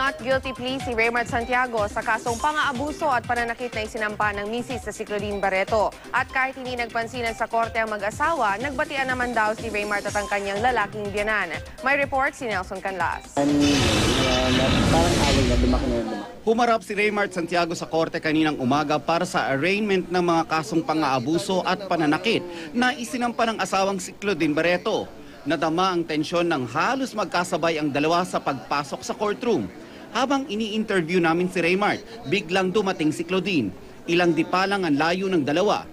Not guilty plea si Raymart Santiago sa kasong pang-aabuso at pananakit na isinampa ng misis na si Claudine Barreto. At kahit hindi nagpansinan sa korte ang mag-asawa, nagbatian naman daw si Raymart at ang kanyang lalaking biyanan. May report si Nelson Canlas. Humarap si Raymart Santiago sa korte kaninang umaga para sa arraignment ng mga kasong pang-aabuso at pananakit na isinampa ng asawang si Claudine Barreto. Nadama ang tensyon ng halos magkasabay ang dalawa sa pagpasok sa courtroom. Habang ini-interview namin si Raymart, biglang dumating si Claudine. Ilang di pa lang ang layo ng dalawa.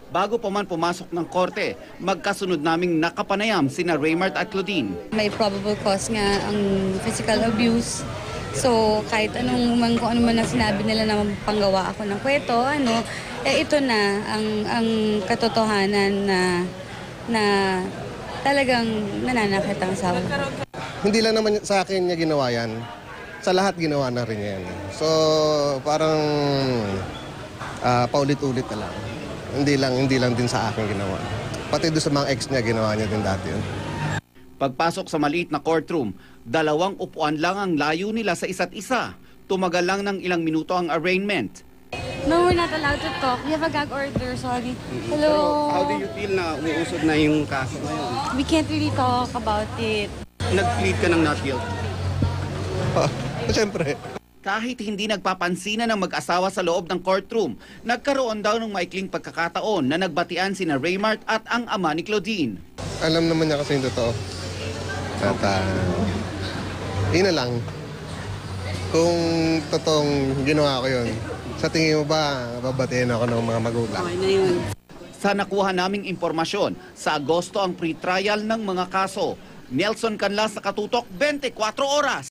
Bago pa man pumasok ng korte, magkasunod naming nakapanayam sina Raymart at Claudine. May probable cause nga ang physical abuse. So kahit kung ano man ang sinabi nila na panggawa ako ng kwento, ito na ang katotohanan na talagang nananakit ang asawa. Hindi lang naman sa akin niya ginawa yan. Sa lahat ginawa na rin yan. So parang paulit-ulit na lang. Hindi lang din sa akin ginawa. Pati doon sa mga ex niya, ginawa niya din dati yun. Pagpasok sa maliit na courtroom, 2 upuan lang ang layo nila sa isa't isa. Tumagal lang ng ilang minuto ang arraignment. No, we're not allowed to talk. We have a gag order, sorry. Hello? How do you feel na umuusog na yung kaso ngayon? We can't really talk about it. Nag-plead ka ng not guilty? Siyempre. Kahit hindi nagpapansinan ng mag-asawa sa loob ng courtroom, nagkaroon daw ng maikling pagkakataon na nagbatian sina Raymart at ang ama ni Claudine. Alam naman niya kasi yung totoo. At yun na lang. Kung totoong ginawa ko yun, sa tingin mo ba babatiin ako ng mga magulang? Okay na yun. Sa nakuha naming impormasyon, sa Agosto ang pre-trial ng mga kaso. Nelson Canlas sa Katutok, 24 Oras.